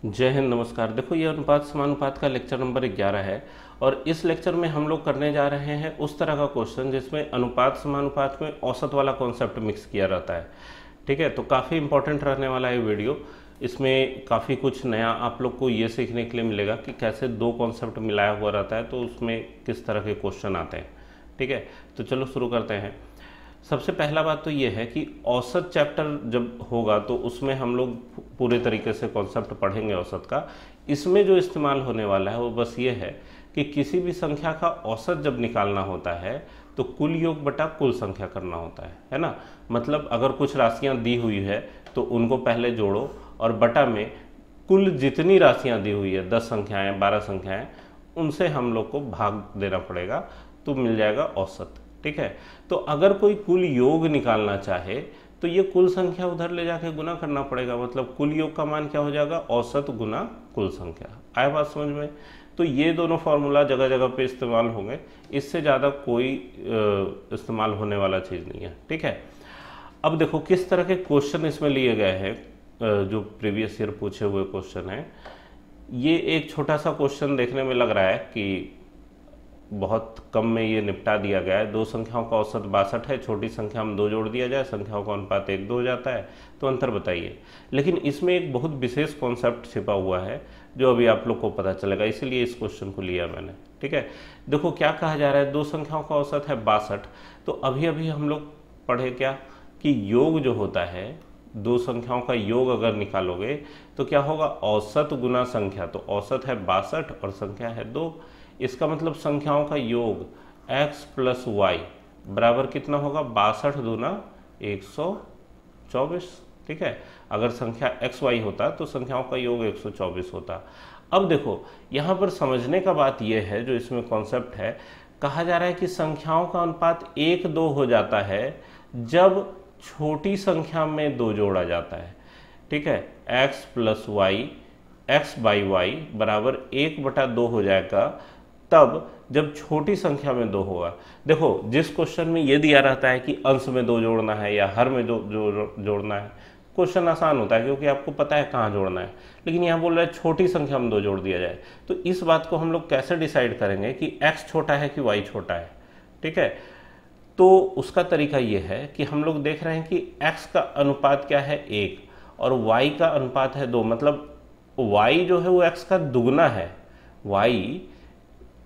जय हिंद, नमस्कार। देखो, ये अनुपात समानुपात का लेक्चर नंबर 11 है और इस लेक्चर में हम लोग करने जा रहे हैं उस तरह का क्वेश्चन जिसमें अनुपात समानुपात में औसत वाला कॉन्सेप्ट मिक्स किया रहता है। ठीक है, तो काफ़ी इंपॉर्टेंट रहने वाला है वीडियो। इसमें काफ़ी कुछ नया आप लोग को ये सीखने के लिए मिलेगा कि कैसे दो कॉन्सेप्ट मिलाया हुआ रहता है तो उसमें किस तरह के क्वेश्चन आते हैं। ठीक है, तो चलो शुरू करते हैं। सबसे पहला बात तो ये है कि औसत चैप्टर जब होगा तो उसमें हम लोग पूरे तरीके से कॉन्सेप्ट पढ़ेंगे औसत का। इसमें जो इस्तेमाल होने वाला है वो बस ये है कि किसी भी संख्या का औसत जब निकालना होता है तो कुल योग बटा कुल संख्या करना होता है ना। मतलब अगर कुछ राशियां दी हुई है तो उनको पहले जोड़ो और बटा में कुल जितनी राशियां दी हुई है, 10 संख्याएं 12 संख्याएं, उनसे हम लोग को भाग देना पड़ेगा तो मिल जाएगा औसत। ठीक है, तो अगर कोई कुल योग निकालना चाहे तो ये कुल संख्या उधर ले जाके गुना करना पड़ेगा। मतलब कुल योग का मान क्या हो जाएगा, औसत गुना कुल संख्या। आया बात समझ में? तो ये दोनों फार्मूला जगह जगह पे इस्तेमाल होंगे, इससे ज़्यादा कोई इस्तेमाल होने वाला चीज़ नहीं है। ठीक है, अब देखो किस तरह के क्वेश्चन इसमें लिए गए हैं। जो प्रीवियस ईयर पूछे हुए क्वेश्चन हैं, ये एक छोटा सा क्वेश्चन देखने में लग रहा है कि बहुत कम में ये निपटा दिया गया है। दो संख्याओं का औसत 62 है, छोटी संख्या में 2 जोड़ दिया जाए, संख्याओं का अनुपात 1:2 हो जाता है, तो अंतर बताइए। लेकिन इसमें एक बहुत विशेष कॉन्सेप्ट छिपा हुआ है जो अभी आप लोग को पता चलेगा, इसीलिए इस क्वेश्चन को लिया मैंने। ठीक है, देखो क्या कहा जा रहा है, दो संख्याओं का औसत है 62। तो अभी अभी हम लोग पढ़े क्या कि योग जो होता है, दो संख्याओं का योग अगर निकालोगे तो क्या होगा, औसत गुना संख्या। तो औसत है 62 और संख्या है 2। इसका मतलब संख्याओं का योग x प्लस वाई बराबर कितना होगा, 62 दूना 124। ठीक है, अगर संख्या एक्स वाई होता तो संख्याओं का योग 124 होता। अब देखो यहाँ पर समझने का बात यह है, जो इसमें कॉन्सेप्ट है, कहा जा रहा है कि संख्याओं का अनुपात 1:2 हो जाता है जब छोटी संख्या में 2 जोड़ा जाता है। ठीक है, x plus Y, x by Y बराबर 1/2 हो जाएगा तब जब छोटी संख्या में 2 होगा। देखो जिस क्वेश्चन में ये दिया रहता है कि अंश में 2 जोड़ना है या हर में जोड़ना है, क्वेश्चन आसान होता है क्योंकि आपको पता है कहाँ जोड़ना है। लेकिन यहाँ बोल रहा है छोटी संख्या में 2 जोड़ दिया जाए, तो इस बात को हम लोग कैसे डिसाइड करेंगे कि x छोटा है कि y छोटा है। ठीक है, तो उसका तरीका ये है कि हम लोग देख रहे हैं कि x का अनुपात क्या है, 1, और y का अनुपात है 2। मतलब y जो है वो x का दुगना है, y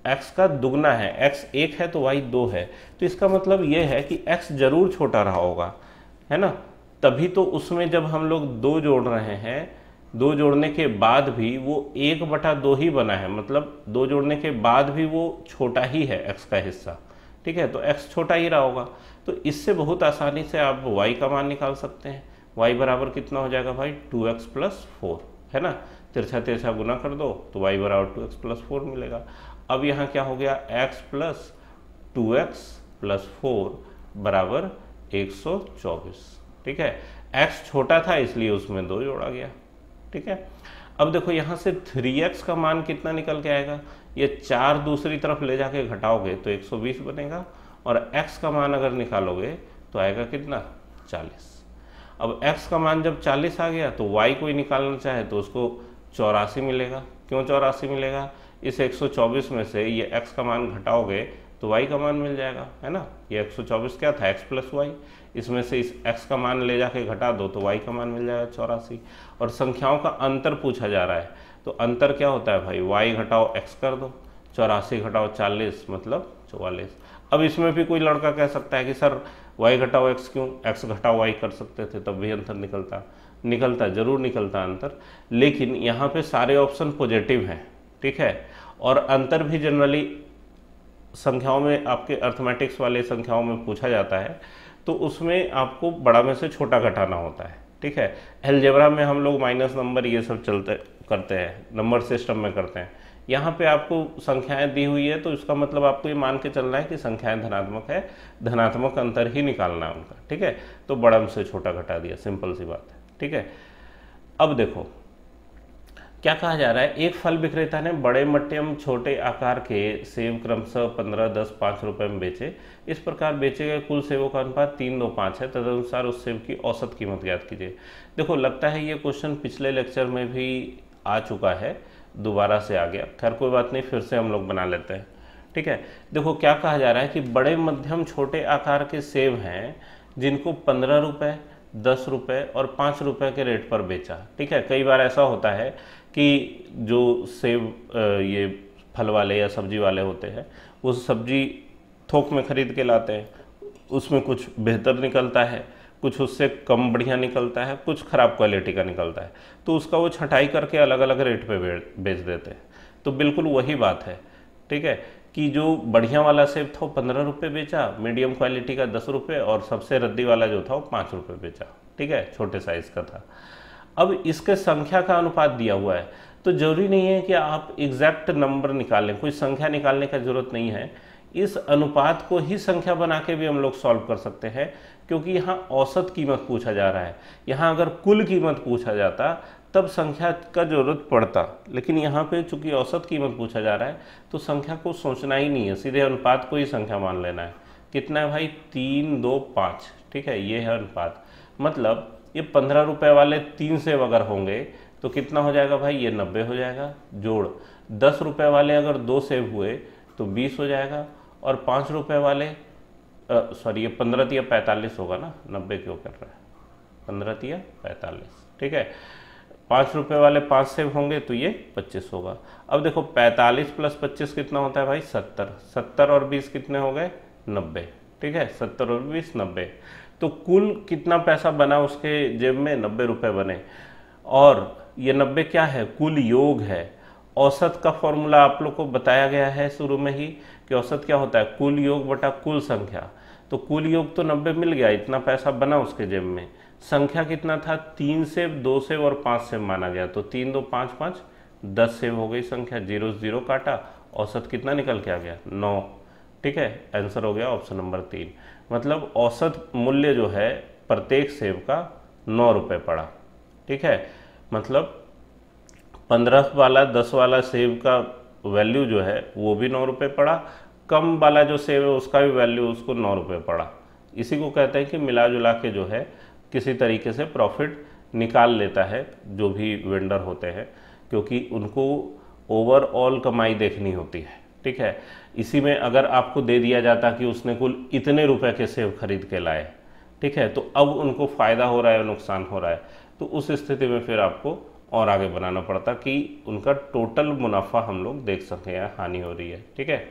x का दुगना है, x 1 है तो y 2 है। तो इसका मतलब ये है कि x जरूर छोटा रहा होगा, है ना। तभी तो उसमें जब हम लोग 2 जोड़ रहे हैं, 2 जोड़ने के बाद भी वो 1/2 ही बना है। मतलब 2 जोड़ने के बाद भी वो छोटा ही है x का हिस्सा। ठीक है, तो x छोटा ही रहा होगा। तो इससे बहुत आसानी से आप y का मान निकाल सकते हैं। y बराबर कितना हो जाएगा भाई, 2x प्लस 4, है ना। तिरछा तिरछा गुना कर दो तो y बराबर 2x प्लस 4 मिलेगा। अब यहाँ क्या हो गया, x प्लस 2x प्लस 4 बराबर 124। ठीक है, x छोटा था इसलिए उसमें 2 जोड़ा गया। ठीक है, अब देखो यहाँ से 3x का मान कितना निकल के आएगा, ये 4 दूसरी तरफ ले जाके घटाओगे तो 120 बनेगा, और x का मान अगर निकालोगे तो आएगा कितना, 40। अब x का मान जब 40 आ गया तो y कोई निकालना चाहे तो उसको 84 मिलेगा। क्यों 84 मिलेगा, इस 124 में से ये x का मान घटाओगे तो y का मान मिल जाएगा, है ना। ये 124 क्या था, x प्लस वाई, इसमें से इस x का मान ले जाके घटा दो तो y का मान मिल जाएगा 84। और संख्याओं का अंतर पूछा जा रहा है, तो अंतर क्या होता है भाई, y घटाओ x कर दो, 84 घटाओ 40 मतलब 44। अब इसमें भी कोई लड़का कह सकता है कि सर y घटाओ x क्यों, x घटाओ y कर सकते थे तब भी अंतर निकलता जरूर निकलता अंतर। लेकिन यहाँ पे सारे ऑप्शन पॉजिटिव हैं। ठीक है, और अंतर भी जनरली संख्याओं में, आपके अर्थमेटिक्स वाले संख्याओं में पूछा जाता है तो उसमें आपको बड़ा में से छोटा घटाना होता है। ठीक है, अलजेब्रा में हम लोग माइनस नंबर ये सब करते हैं, नंबर सिस्टम में करते हैं। यहाँ पे आपको संख्याएं दी हुई है तो इसका मतलब आपको ये मान के चलना है कि संख्याएं धनात्मक है, धनात्मक अंतर ही निकालना है उनका। ठीक है, तो बड़ा में से छोटा घटा दिया, सिंपल सी बात है। ठीक है, अब देखो क्या कहा जा रहा है, एक फल विक्रेता ने बड़े मध्यम छोटे आकार के सेब क्रमशः 15, 10, 5 रुपए में बेचे। इस प्रकार बेचे गए कुल सेबों का अनुपात 3:2:5 है। तदनुसार उस सेब की औसत कीमत ज्ञात कीजिए। देखो लगता है ये क्वेश्चन पिछले लेक्चर में भी आ चुका है, दोबारा से आ गया। खैर कोई बात नहीं, फिर से हम लोग बना लेते हैं। ठीक है, देखो क्या कहा जा रहा है कि बड़े मध्यम छोटे आकार के सेब हैं जिनको 15 रुपये, 10 रुपये और 5 रुपये के रेट पर बेचा। ठीक है, कई बार ऐसा होता है कि जो सेब ये फल वाले या सब्जी वाले होते हैं वो सब्जी थोक में खरीद के लाते हैं, उसमें कुछ बेहतर निकलता है, कुछ उससे कम बढ़िया निकलता है, कुछ ख़राब क्वालिटी का निकलता है, तो उसका वो छँटाई करके अलग अलग रेट पे बेच देते हैं। तो बिल्कुल वही बात है। ठीक है, कि जो बढ़िया वाला सेब था वो 15 रुपये बेचा, मीडियम क्वालिटी का 10 रुपये और सबसे रद्दी वाला जो था वो 5 रुपये बेचा। ठीक है, छोटे साइज़ का था। अब इसके संख्या का अनुपात दिया हुआ है, तो जरूरी नहीं है कि आप एग्जैक्ट नंबर निकालें, कोई संख्या निकालने का जरूरत नहीं है। इस अनुपात को ही संख्या बना के भी हम लोग सॉल्व कर सकते हैं, क्योंकि यहाँ औसत कीमत पूछा जा रहा है। यहाँ अगर कुल कीमत पूछा जाता तब संख्या का जरूरत पड़ता, लेकिन यहाँ पे चूंकि औसत कीमत पूछा जा रहा है तो संख्या को सोचना ही नहीं है, सीधे अनुपात को ही संख्या मान लेना है। कितना है भाई? 3, 2, 5। ठीक है, ये है अनुपात। मतलब ये 15 रुपये वाले 3 सेब अगर होंगे तो कितना हो जाएगा भाई? ये 90 हो जाएगा। जोड़ 10 रुपये वाले अगर 2 सेब हुए तो 20 हो जाएगा, और 5 रुपये वाले सॉरी ये 15 तिया 45 होगा ना, 90 क्यों कर रहा है? 15 तिया 45। ठीक है, 5 रुपये वाले 5 सेब होंगे तो ये 25 होगा। अब देखो 45 प्लस 25 कितना होता है भाई? 70। 70 और 20 कितने हो गए? 90। ठीक है, 70 और 20 90। तो कुल कितना पैसा बना उसके जेब में? 90 रुपये बने। और ये 90 क्या है? कुल योग है। औसत का फॉर्मूला आप लोग को बताया गया है शुरू में ही कि औसत क्या होता है? कुल योग बटा कुल संख्या। तो कुल योग तो 90 मिल गया, इतना पैसा बना उसके जेब में। संख्या कितना था? 3 सेब, 2 सेब और 5 सेब माना गया, तो 3, 2, 5, 5 10 सेब हो गई संख्या। 0 0 काटा, औसत कितना निकल के आ गया? 9। ठीक है, आंसर हो गया ऑप्शन नंबर 3। मतलब औसत मूल्य जो है प्रत्येक सेब का 9 रुपये पड़ा। ठीक है, मतलब 15 वाला 10 वाला सेब का वैल्यू जो है वो भी 9 रुपये पड़ा, कम वाला जो सेब है उसका भी वैल्यू उसको 9 रुपये पड़ा। इसी को कहते हैं कि मिला जुला के जो है किसी तरीके से प्रॉफिट निकाल लेता है जो भी वेंडर होते हैं, क्योंकि उनको ओवरऑल कमाई देखनी होती है। ठीक है, इसी में अगर आपको दे दिया जाता कि उसने कुल इतने रुपए के सेब खरीद के लाए, ठीक है, तो अब उनको फ़ायदा हो रहा है, नुकसान हो रहा है, तो उस स्थिति में फिर आपको और आगे बनाना पड़ता कि उनका टोटल मुनाफा हम लोग देख सकें या हानि हो रही है। ठीक है,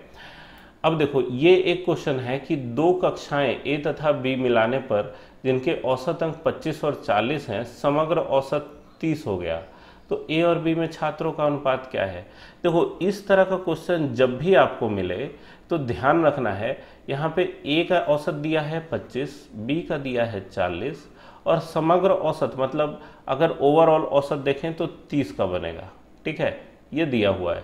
अब देखो ये एक क्वेश्चन है कि 2 कक्षाएं ए तथा बी मिलाने पर जिनके औसत अंक 25 और 40 हैं, समग्र औसत 30 हो गया, तो ए और बी में छात्रों का अनुपात क्या है? देखो इस तरह का क्वेश्चन जब भी आपको मिले तो ध्यान रखना है, यहाँ पे ए का औसत दिया है 25, बी का दिया है 40 और समग्र औसत मतलब अगर ओवरऑल औसत देखें तो 30 का बनेगा। ठीक है, ये दिया हुआ है।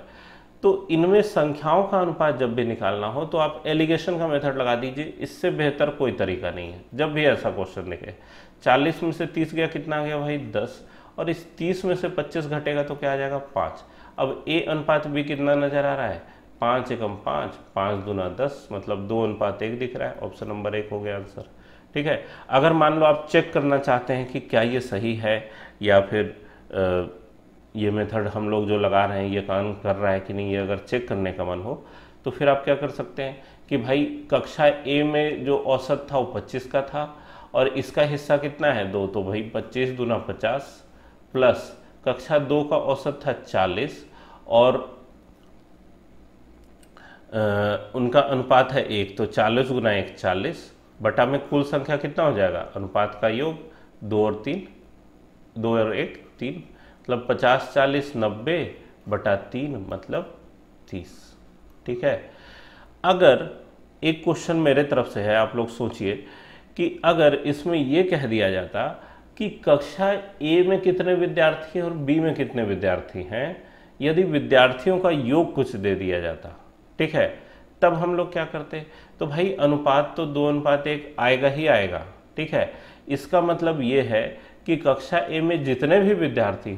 तो इनमें संख्याओं का अनुपात जब भी निकालना हो तो आप एलिगेशन का मेथड लगा दीजिए, इससे बेहतर कोई तरीका नहीं है। जब भी ऐसा क्वेश्चन दिखे 40 में से 30 गया, कितना आ गया भाई? 10, और इस 30 में से 25 घटेगा तो क्या आ जाएगा? 5। अब ए अनुपात बी कितना नजर आ रहा है? 5 एकम 5, 5 दूना 10, मतलब 2 अनुपात 1 दिख रहा है। ऑप्शन नंबर 1 हो गया आंसर। ठीक है, अगर मान लो आप चेक करना चाहते हैं कि क्या ये सही है या फिर ये मेथड हम लोग जो लगा रहे हैं ये काम कर रहा है कि नहीं, ये अगर चेक करने का मन हो तो फिर आप क्या कर सकते हैं कि भाई कक्षा ए में जो औसत था वो 25 का था और इसका हिस्सा कितना है? 2, तो भाई 25 दूना 50 प्लस कक्षा 2 का औसत था 40 और उनका अनुपात है 1, तो 40 गुना 1 40 बटा में कुल संख्या कितना हो जाएगा? अनुपात का योग 2 और 3, 2 और 1 3, मतलब 50 40 90 बटा 3 मतलब 30। ठीक है, अगर एक क्वेश्चन मेरे तरफ से है, आप लोग सोचिए कि अगर इसमें ये कह दिया जाता कि कक्षा ए में कितने विद्यार्थी हैं और बी में कितने विद्यार्थी हैं, यदि विद्यार्थियों का योग कुछ दे दिया जाता, ठीक है, तब हम लोग क्या करते? तो भाई अनुपात तो 2:1 आएगा ही आएगा। ठीक है, इसका मतलब ये है कि कक्षा ए में जितने भी विद्यार्थी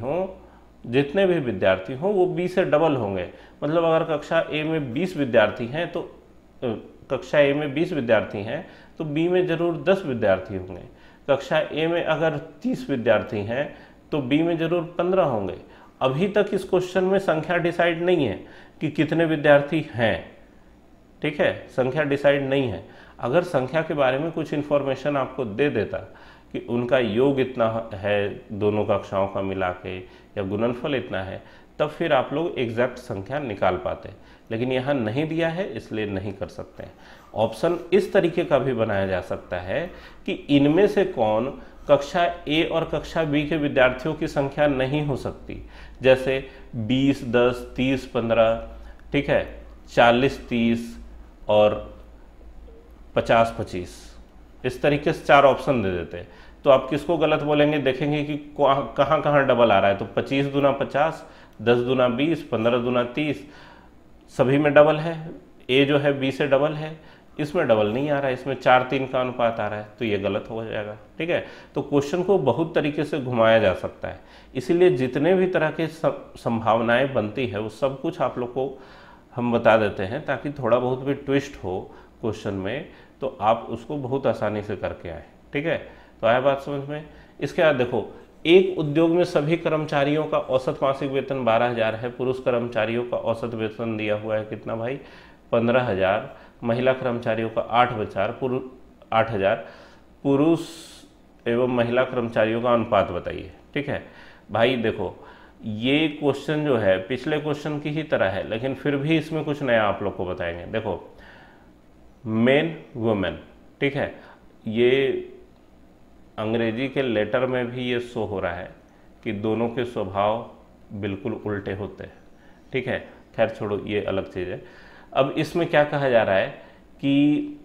हों वो बी से डबल होंगे। मतलब अगर कक्षा ए में 20 विद्यार्थी हैं तो कक्षा ए में 20 विद्यार्थी हैं तो बी में जरूर 10 विद्यार्थी होंगे। कक्षा ए में अगर 30 विद्यार्थी हैं तो बी में जरूर 15 होंगे अभी तक इस क्वेश्चन में संख्या डिसाइड नहीं है कि कितने विद्यार्थी हैं, ठीक है, संख्या डिसाइड नहीं है। अगर संख्या के बारे में कुछ इन्फॉर्मेशन आपको दे देता कि उनका योग इतना है दोनों कक्षाओं का मिला के या गुणनफल इतना है, तब फिर आप लोग एग्जैक्ट संख्या निकाल पाते, लेकिन यहाँ नहीं दिया है इसलिए नहीं कर सकते हैं। ऑप्शन इस तरीके का भी बनाया जा सकता है कि इनमें से कौन कक्षा ए और कक्षा बी के विद्यार्थियों की संख्या नहीं हो सकती, जैसे 20, 10, 30, 15, ठीक है, 40, 30 और 50, 25, इस तरीके से 4 ऑप्शन दे देते हैं। तो आप किसको गलत बोलेंगे, देखेंगे कि कहाँ कहाँ डबल आ रहा है। तो 25 दूना 50, 10 दूना 20, 15 दूना 30, सभी में डबल है। ए जो है बी से डबल है, इसमें डबल नहीं आ रहा है, इसमें 4-3 का अनुपात आ रहा है, तो ये गलत हो जाएगा, ठीक है। तो क्वेश्चन को बहुत तरीके से घुमाया जा सकता है, इसीलिए जितने भी तरह के संभावनाएं बनती है वो सब कुछ आप लोग को हम बता देते हैं, ताकि थोड़ा बहुत भी ट्विस्ट हो क्वेश्चन में तो आप उसको बहुत आसानी से करके आए, ठीक है। तो आया बात समझ में। इसके बाद देखो, एक उद्योग में सभी कर्मचारियों का औसत मासिक वेतन 12,000 है। पुरुष कर्मचारियों का औसत वेतन दिया हुआ है कितना भाई, 15,000। महिला कर्मचारियों का 8,000। पुरुष एवं महिला कर्मचारियों का अनुपात बताइए, ठीक है। भाई देखो, ये क्वेश्चन जो है पिछले क्वेश्चन की ही तरह है, लेकिन फिर भी इसमें कुछ नया आप लोग को बताएंगे। देखो, मेन वुमेन, ठीक है, ये अंग्रेजी के लेटर में भी ये शो हो रहा है कि दोनों के स्वभाव बिल्कुल उल्टे होते हैं, ठीक है। खैर छोड़ो, ये अलग चीज़ है। अब इसमें क्या कहा जा रहा है कि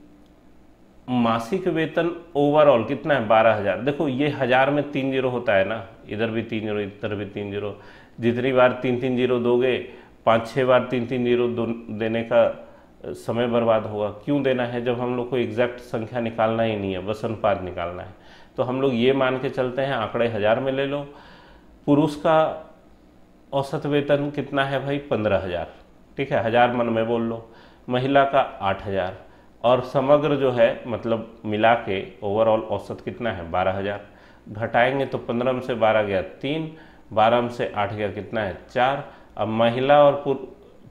मासिक वेतन ओवरऑल कितना है, 12,000। देखो, ये 1000 में 3 जीरो होता है ना, इधर भी 3 जीरो, इधर भी 3 जीरो। जितनी बार 3-3 जीरो दोगे, 5-6 बार 3-3 जीरो देने का समय बर्बाद होगा। क्यों देना है जब हम लोग को एग्जैक्ट संख्या निकालना ही नहीं है, बस अनुपात निकालना है। तो हम लोग ये मान के चलते हैं, आंकड़े 1000 में ले लो। पुरुष का औसत वेतन कितना है भाई, 15,000, ठीक है, 1000 मन में बोल लो। महिला का 8,000, और समग्र जो है मतलब मिला के ओवरऑल औसत कितना है, 12,000। घटाएंगे तो 15 में से 12 गया 3, 12 में से 8 गया कितना है, 4। अब महिला और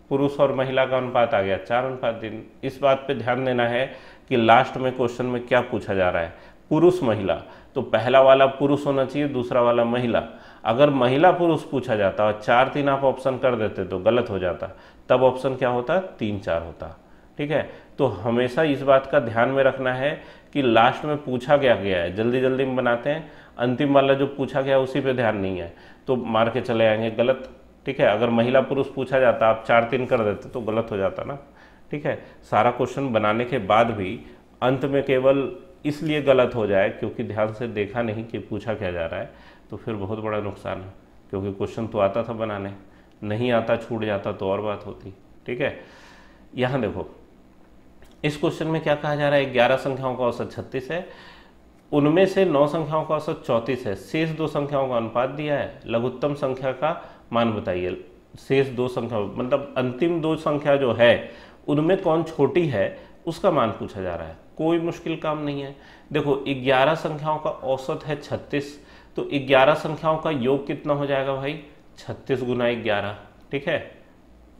पुरुष और महिला का अनुपात आ गया 4:3। इस बात पे ध्यान देना है कि लास्ट में क्वेश्चन में क्या पूछा जा रहा है, पुरुष महिला। तो पहला वाला पुरुष होना चाहिए, दूसरा वाला महिला। अगर महिला पुरुष पूछा जाता और 4-3 आप ऑप्शन कर देते तो गलत हो जाता, तब ऑप्शन क्या होता, 3-4 होता, ठीक है। तो हमेशा इस बात का ध्यान में रखना है कि लास्ट में पूछा क्या गया है, जल्दी जल्दी में बनाते हैं, अंतिम वाला जो पूछा गया उसी पे ध्यान नहीं है तो मार के चले आएंगे गलत, ठीक है। अगर महिला पुरुष पूछा जाता, आप 4-3 कर देते तो गलत हो जाता ना, ठीक है। सारा क्वेश्चन बनाने के बाद भी अंत में केवल इसलिए गलत हो जाए क्योंकि ध्यान से देखा नहीं कि पूछा क्या जा रहा है, तो फिर बहुत बड़ा नुकसान है। क्योंकि क्वेश्चन तो आता था बनाने, नहीं आता छूट जाता तो और बात होती, ठीक है। यहाँ देखो, इस क्वेश्चन में क्या कहा जा रहा है, 11 संख्याओं का औसत 36 है, उनमें से 9 संख्याओं का औसत 34 है। शेष 2 संख्याओं का अनुपात दिया है, लघुत्तम संख्या का मान बताइए। शेष 2 संख्या मतलब अंतिम 2 संख्या जो है उनमें कौन छोटी है उसका मान पूछा जा रहा है। कोई मुश्किल काम नहीं है। देखो, 11 संख्याओं का औसत है 36, तो 11 संख्याओं का योग कितना हो जाएगा भाई, 36 गुना 11, ठीक है।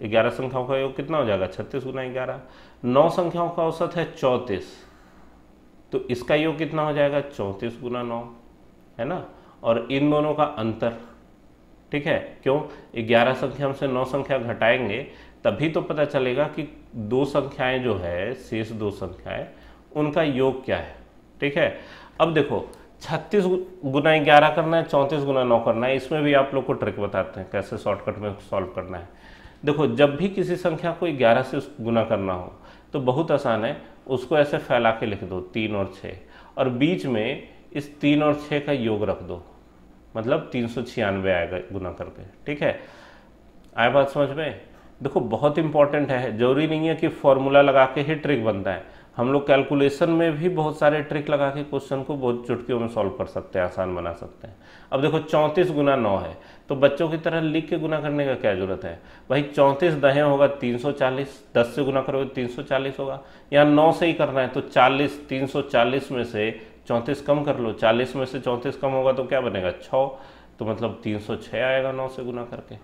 11 संख्याओं का योग कितना हो जाएगा, 36 गुना 11। 9 संख्याओं का औसत है 34, तो इसका योग कितना हो जाएगा, 34 गुना 9, है ना। और इन दोनों का अंतर, ठीक है, क्यों, 11 संख्या से 9 संख्या घटाएंगे तभी तो पता चलेगा कि 2 संख्याएं जो है, शेष 2 संख्याएं, उनका योग क्या है, ठीक है। अब देखो, 36 गुना 11 करना है, 34 गुना 9 करना है। इसमें भी आप लोग को ट्रिक बताते हैं कैसे शॉर्टकट में सॉल्व करना है। देखो, जब भी किसी संख्या को 11 से गुना करना हो तो बहुत आसान है, उसको ऐसे फैला के लिख दो 3 और 6, और बीच में इस 3 और 6 का योग रख दो, मतलब 396 आएगा गुना करके, ठीक है। आया बात समझ में। देखो, बहुत इंपॉर्टेंट है, जरूरी नहीं है कि फॉर्मूला लगा के ही ट्रिक बनता है। हम लोग कैलकुलेशन में भी बहुत सारे ट्रिक लगा के क्वेश्चन को बहुत चुटकियों में सॉल्व कर सकते हैं, आसान बना सकते हैं। अब देखो, 34 गुना 9 है, तो बच्चों की तरह लिख के गुना करने का क्या जरूरत है भाई। 34 दहें होगा 340, 10 से गुना करोगे 340 होगा। यहाँ 9 से ही करना है तो 40, 340 में से 34 कम कर लो, 40 में से 34 कम होगा तो क्या बनेगा, 6। तो मतलब 306 आएगा 9 से गुना करके।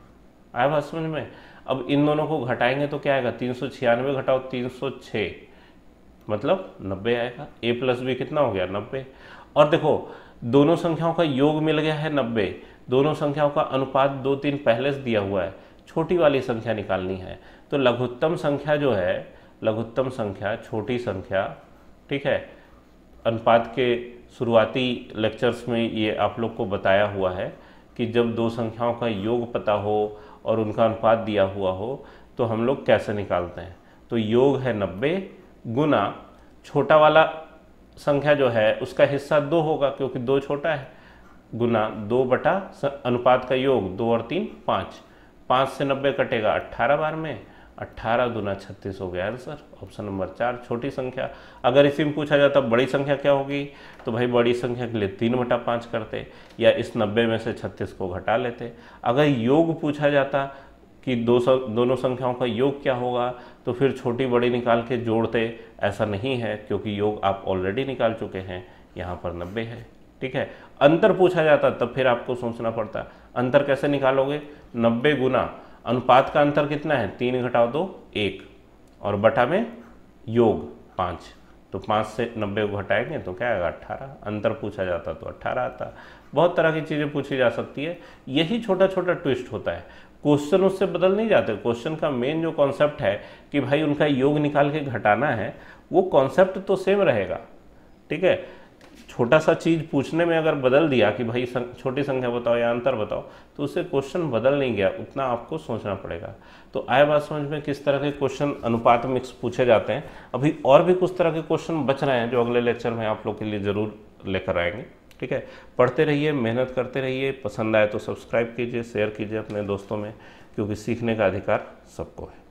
आया बात समझ में। अब इन दोनों को घटाएंगे तो क्या आएगा, 396 घटाओ 306 मतलब 90 आएगा। a प्लस बी कितना हो गया 90। और देखो दोनों संख्याओं का योग मिल गया है 90, दोनों संख्याओं का अनुपात 2 3 पहले से दिया हुआ है, छोटी वाली संख्या निकालनी है। तो लघुत्तम संख्या जो है, लघुत्तम संख्या छोटी संख्या, ठीक है, अनुपात के शुरुआती लेक्चर्स में ये आप लोग को बताया हुआ है कि जब दो संख्याओं का योग पता हो और उनका अनुपात दिया हुआ हो तो हम लोग कैसे निकालते हैं। तो योग है 90 गुना छोटा वाला संख्या जो है उसका हिस्सा 2 होगा क्योंकि 2 छोटा है, गुना 2 बटा अनुपात का योग 2 और 3 5, 5 से 90 कटेगा 18 बार में, 18 दूना 36 हो गया आंसर, ऑप्शन नंबर 4 छोटी संख्या। अगर इसी में पूछा जाता बड़ी संख्या क्या होगी तो भाई बड़ी संख्या के लिए 3/5 करते या इस 90 में से 36 को घटा लेते। अगर योग पूछा जाता कि दोनों संख्याओं का योग क्या होगा तो फिर छोटी बड़ी निकाल के जोड़ते, ऐसा नहीं है क्योंकि योग आप ऑलरेडी निकाल चुके हैं, यहाँ पर 90 है, ठीक है। अंतर पूछा जाता तब फिर आपको सोचना पड़ता, अंतर कैसे निकालोगे, 90 गुना अनुपात का अंतर कितना है 3 घटाओ 2 1 और बटा में योग 5, तो 5 से 90 को घटाएंगे तो क्या आएगा 18। अंतर पूछा जाता तो 18 आता। बहुत तरह की चीज़ें पूछी जा सकती है, यही छोटा छोटा ट्विस्ट होता है, क्वेश्चन उससे बदल नहीं जाते। क्वेश्चन का मेन जो कॉन्सेप्ट है कि भाई उनका योग निकाल के घटाना है, वो कॉन्सेप्ट तो सेम रहेगा, ठीक है। छोटा सा चीज़ पूछने में अगर बदल दिया कि भाई छोटी संख्या बताओ या अंतर बताओ तो उससे क्वेश्चन बदल नहीं गया, उतना आपको सोचना पड़ेगा। तो आए बात समझ में किस तरह के क्वेश्चन अनुपात मिक्स पूछे जाते हैं। अभी और भी कुछ तरह के क्वेश्चन बच रहे हैं जो अगले लेक्चर में आप लोग के लिए ज़रूर लेकर आएंगे, ठीक है। पढ़ते रहिए, मेहनत करते रहिए, पसंद आए तो सब्सक्राइब कीजिए, शेयर कीजिए अपने दोस्तों में, क्योंकि सीखने का अधिकार सबको है।